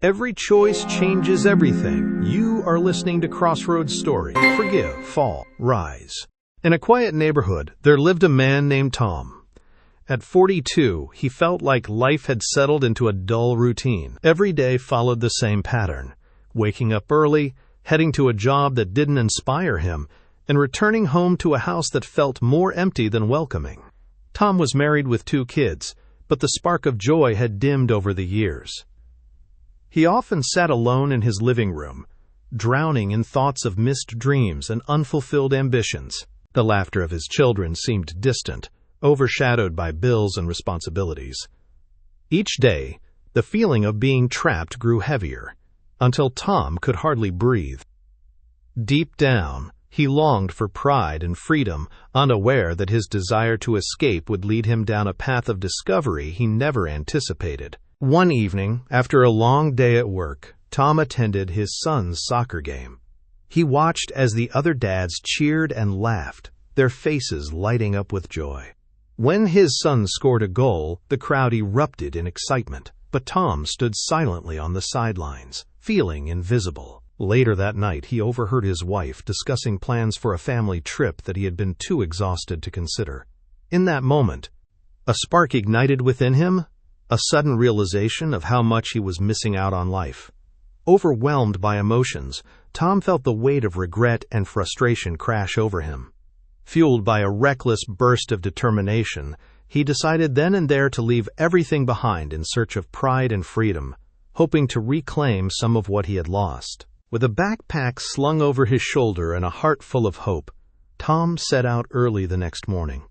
Every choice changes everything. You are listening to Crossroads Story. Forgive, fall, rise. In a quiet neighborhood, there lived a man named Tom. At 42, he felt like life had settled into a dull routine. Every day followed the same pattern: waking up early, heading to a job that didn't inspire him, and returning home to a house that felt more empty than welcoming. Tom was married with 2 kids, but the spark of joy had dimmed over the years. He often sat alone in his living room, drowning in thoughts of missed dreams and unfulfilled ambitions. The laughter of his children seemed distant, overshadowed by bills and responsibilities. Each day, the feeling of being trapped grew heavier, until Tom could hardly breathe. Deep down, he longed for pride and freedom, unaware that his desire to escape would lead him down a path of discovery he never anticipated. One evening, after a long day at work, Tom attended his son's soccer game. He watched as the other dads cheered and laughed, their faces lighting up with joy. When his son scored a goal, the crowd erupted in excitement, but Tom stood silently on the sidelines, feeling invisible. Later that night, he overheard his wife discussing plans for a family trip that he had been too exhausted to consider. In that moment, a spark ignited within him, a sudden realization of how much he was missing out on life. Overwhelmed by emotions, Tom felt the weight of regret and frustration crash over him. Fueled by a reckless burst of determination, he decided then and there to leave everything behind in search of pride and freedom, hoping to reclaim some of what he had lost. With a backpack slung over his shoulder and a heart full of hope, Tom set out early the next morning.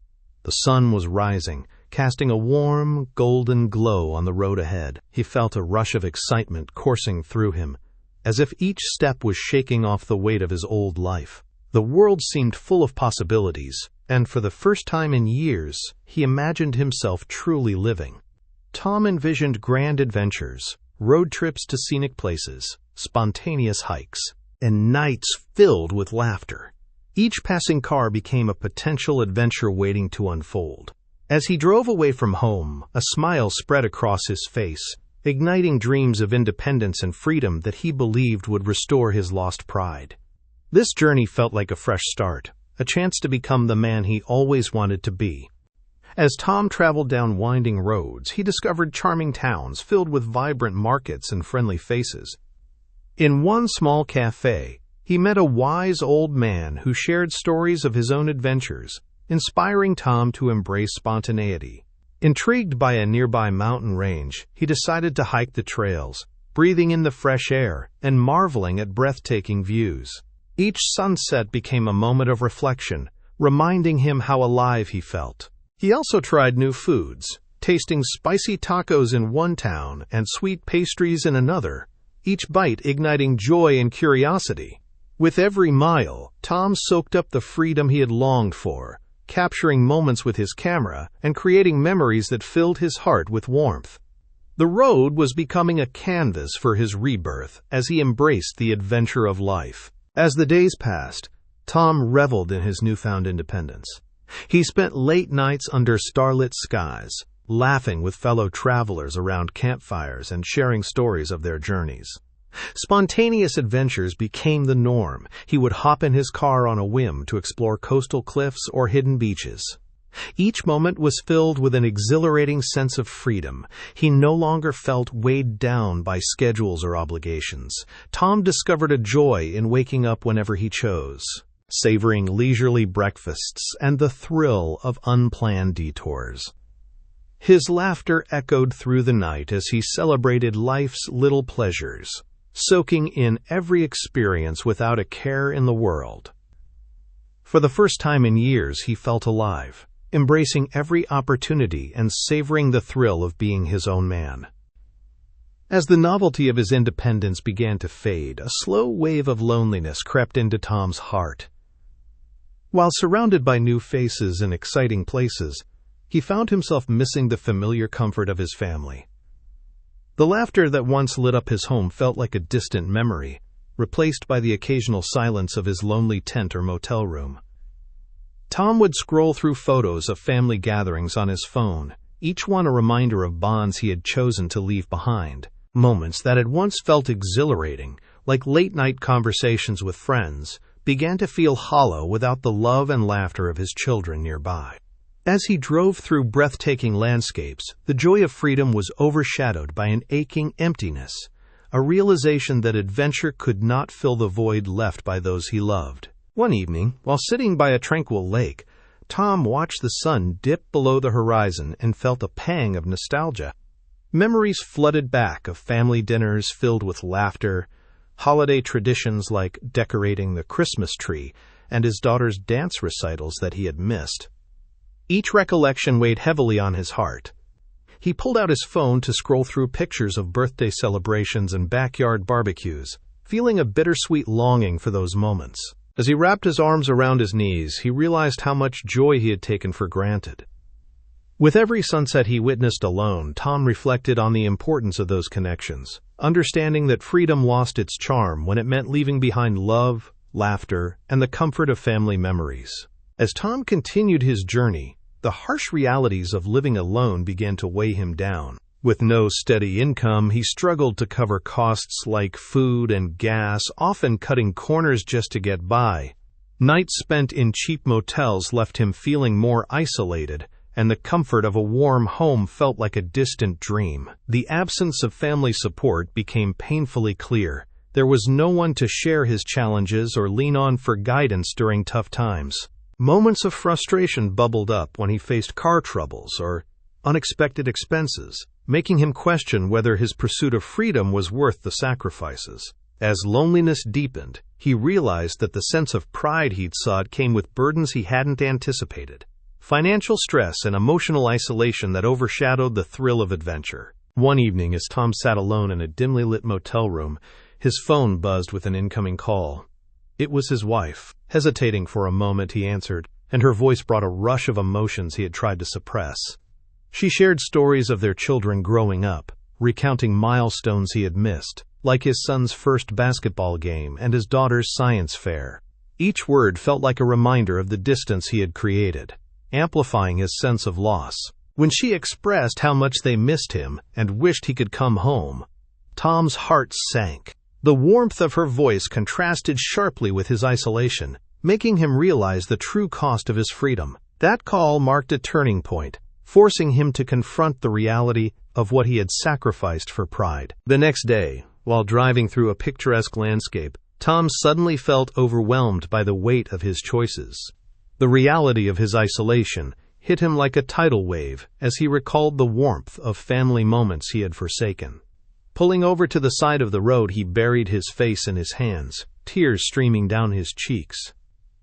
The sun was rising, casting a warm, golden glow on the road ahead. He felt a rush of excitement coursing through him, as if each step was shaking off the weight of his old life. The world seemed full of possibilities, and for the first time in years, he imagined himself truly living. Tom envisioned grand adventures, road trips to scenic places, spontaneous hikes, and nights filled with laughter. Each passing car became a potential adventure waiting to unfold. As he drove away from home, a smile spread across his face, igniting dreams of independence and freedom that he believed would restore his lost pride. This journey felt like a fresh start, a chance to become the man he always wanted to be. As Tom traveled down winding roads, he discovered charming towns filled with vibrant markets and friendly faces. In one small cafe, he met a wise old man who shared stories of his own adventures, inspiring Tom to embrace spontaneity. Intrigued by a nearby mountain range, he decided to hike the trails, breathing in the fresh air and marveling at breathtaking views. Each sunset became a moment of reflection, reminding him how alive he felt. He also tried new foods, tasting spicy tacos in one town and sweet pastries in another, each bite igniting joy and curiosity. With every mile, Tom soaked up the freedom he had longed for, capturing moments with his camera and creating memories that filled his heart with warmth. The road was becoming a canvas for his rebirth as he embraced the adventure of life. As the days passed, Tom reveled in his newfound independence. He spent late nights under starlit skies, laughing with fellow travelers around campfires and sharing stories of their journeys. Spontaneous adventures became the norm. He would hop in his car on a whim to explore coastal cliffs or hidden beaches. Each moment was filled with an exhilarating sense of freedom. He no longer felt weighed down by schedules or obligations. Tom discovered a joy in waking up whenever he chose, savoring leisurely breakfasts and the thrill of unplanned detours. His laughter echoed through the night as he celebrated life's little pleasures, soaking in every experience without a care in the world. For the first time in years, he felt alive, embracing every opportunity and savoring the thrill of being his own man. As the novelty of his independence began to fade, a slow wave of loneliness crept into Tom's heart. While surrounded by new faces and exciting places, he found himself missing the familiar comfort of his family. The laughter that once lit up his home felt like a distant memory, replaced by the occasional silence of his lonely tent or motel room. Tom would scroll through photos of family gatherings on his phone, each one a reminder of bonds he had chosen to leave behind. Moments that had once felt exhilarating, like late-night conversations with friends, began to feel hollow without the love and laughter of his children nearby. As he drove through breathtaking landscapes, the joy of freedom was overshadowed by an aching emptiness, a realization that adventure could not fill the void left by those he loved. One evening, while sitting by a tranquil lake, Tom watched the sun dip below the horizon and felt a pang of nostalgia. Memories flooded back of family dinners filled with laughter, holiday traditions like decorating the Christmas tree, and his daughter's dance recitals that he had missed. Each recollection weighed heavily on his heart. He pulled out his phone to scroll through pictures of birthday celebrations and backyard barbecues, feeling a bittersweet longing for those moments. As he wrapped his arms around his knees, he realized how much joy he had taken for granted. With every sunset he witnessed alone, Tom reflected on the importance of those connections, understanding that freedom lost its charm when it meant leaving behind love, laughter, and the comfort of family memories. As Tom continued his journey, the harsh realities of living alone began to weigh him down. With no steady income, he struggled to cover costs like food and gas, often cutting corners just to get by. Nights spent in cheap motels left him feeling more isolated, and the comfort of a warm home felt like a distant dream. The absence of family support became painfully clear. There was no one to share his challenges or lean on for guidance during tough times. Moments of frustration bubbled up when he faced car troubles or unexpected expenses, making him question whether his pursuit of freedom was worth the sacrifices. As loneliness deepened, he realized that the sense of pride he'd sought came with burdens he hadn't anticipated. Financial stress and emotional isolation that overshadowed the thrill of adventure. One evening, as Tom sat alone in a dimly lit motel room, his phone buzzed with an incoming call. It was his wife. Hesitating for a moment, he answered, and her voice brought a rush of emotions he had tried to suppress. She shared stories of their children growing up, recounting milestones he had missed, like his son's first basketball game and his daughter's science fair. Each word felt like a reminder of the distance he had created, amplifying his sense of loss. When she expressed how much they missed him and wished he could come home, Tom's heart sank. The warmth of her voice contrasted sharply with his isolation, making him realize the true cost of his freedom. That call marked a turning point, forcing him to confront the reality of what he had sacrificed for pride. The next day, while driving through a picturesque landscape, Tom suddenly felt overwhelmed by the weight of his choices. The reality of his isolation hit him like a tidal wave as he recalled the warmth of family moments he had forsaken. Pulling over to the side of the road, he buried his face in his hands, tears streaming down his cheeks.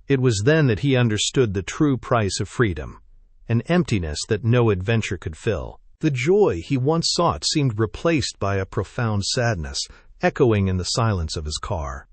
It was then that he understood the true price of freedom, an emptiness that no adventure could fill. The joy he once sought seemed replaced by a profound sadness, echoing in the silence of his car.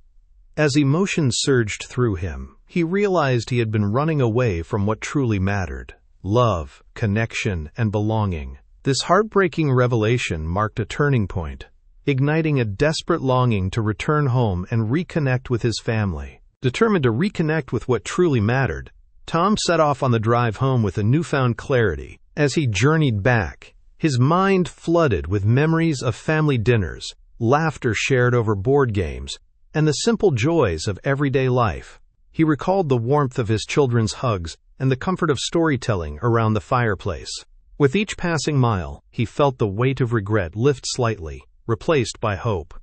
As emotion surged through him, he realized he had been running away from what truly mattered: love, connection, and belonging. This heartbreaking revelation marked a turning point, igniting a desperate longing to return home and reconnect with his family. Determined to reconnect with what truly mattered, Tom set off on the drive home with a newfound clarity. As he journeyed back, his mind flooded with memories of family dinners, laughter shared over board games, and the simple joys of everyday life. He recalled the warmth of his children's hugs and the comfort of storytelling around the fireplace. With each passing mile, he felt the weight of regret lift slightly, replaced by hope.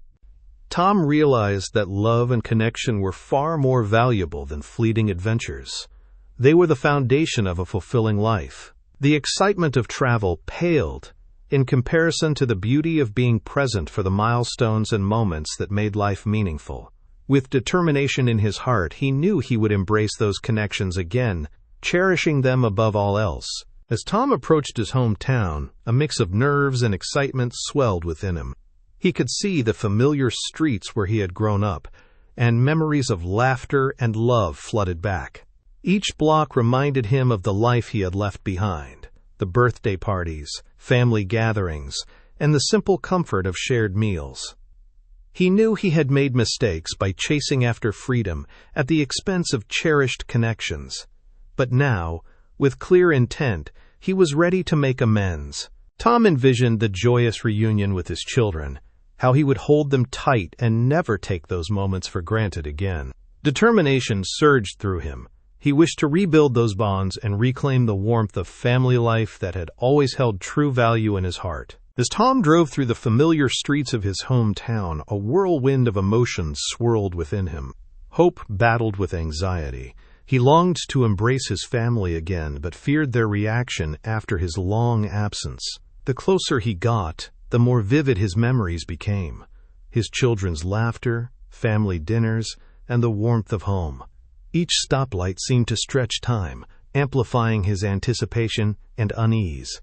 Tom realized that love and connection were far more valuable than fleeting adventures. They were the foundation of a fulfilling life. The excitement of travel paled in comparison to the beauty of being present for the milestones and moments that made life meaningful. With determination in his heart, he knew he would embrace those connections again, cherishing them above all else. As Tom approached his hometown, a mix of nerves and excitement swelled within him. He could see the familiar streets where he had grown up, and memories of laughter and love flooded back. Each block reminded him of the life he had left behind: the birthday parties, family gatherings, and the simple comfort of shared meals. He knew he had made mistakes by chasing after freedom at the expense of cherished connections. But now, with clear intent, he was ready to make amends. Tom envisioned the joyous reunion with his children, how he would hold them tight and never take those moments for granted again. Determination surged through him. He wished to rebuild those bonds and reclaim the warmth of family life that had always held true value in his heart. As Tom drove through the familiar streets of his hometown, a whirlwind of emotions swirled within him. Hope battled with anxiety. He longed to embrace his family again, but feared their reaction after his long absence. The closer he got, the more vivid his memories became. His children's laughter, family dinners, and the warmth of home. Each stoplight seemed to stretch time, amplifying his anticipation and unease.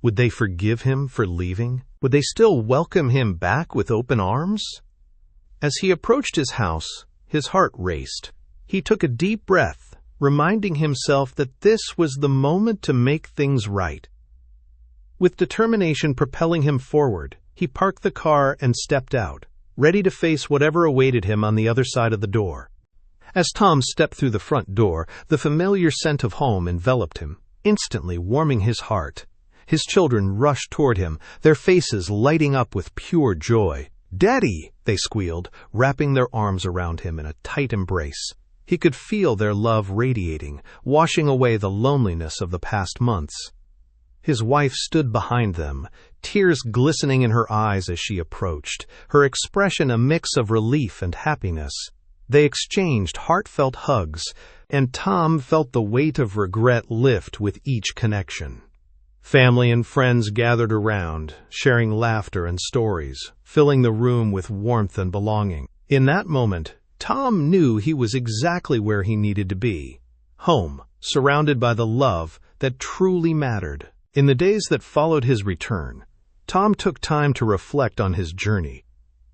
Would they forgive him for leaving? Would they still welcome him back with open arms? As he approached his house, his heart raced. He took a deep breath, reminding himself that this was the moment to make things right. With determination propelling him forward, he parked the car and stepped out, ready to face whatever awaited him on the other side of the door. As Tom stepped through the front door, the familiar scent of home enveloped him, instantly warming his heart. His children rushed toward him, their faces lighting up with pure joy. "Daddy!" they squealed, wrapping their arms around him in a tight embrace. He could feel their love radiating, washing away the loneliness of the past months. His wife stood behind them, tears glistening in her eyes as she approached, her expression a mix of relief and happiness. They exchanged heartfelt hugs, and Tom felt the weight of regret lift with each connection. Family and friends gathered around, sharing laughter and stories, filling the room with warmth and belonging. In that moment, Tom knew he was exactly where he needed to be. Home, surrounded by the love that truly mattered. In the days that followed his return, Tom took time to reflect on his journey.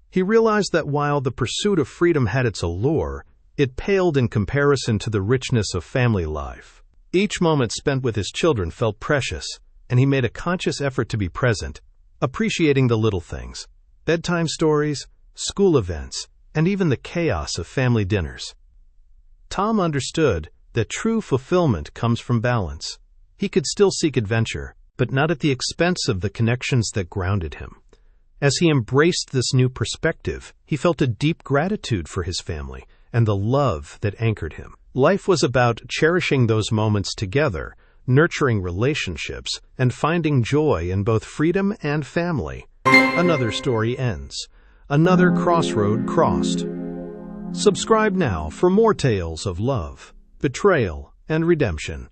He realized that while the pursuit of freedom had its allure, it paled in comparison to the richness of family life. Each moment spent with his children felt precious, and he made a conscious effort to be present, appreciating the little things: bedtime stories, school events, and even the chaos of family dinners. Tom understood that true fulfillment comes from balance. He could still seek adventure, but not at the expense of the connections that grounded him. As he embraced this new perspective, he felt a deep gratitude for his family and the love that anchored him. Life was about cherishing those moments together, nurturing relationships, and finding joy in both freedom and family. Another story ends. Another crossroad crossed. Subscribe now for more tales of love, betrayal, and redemption.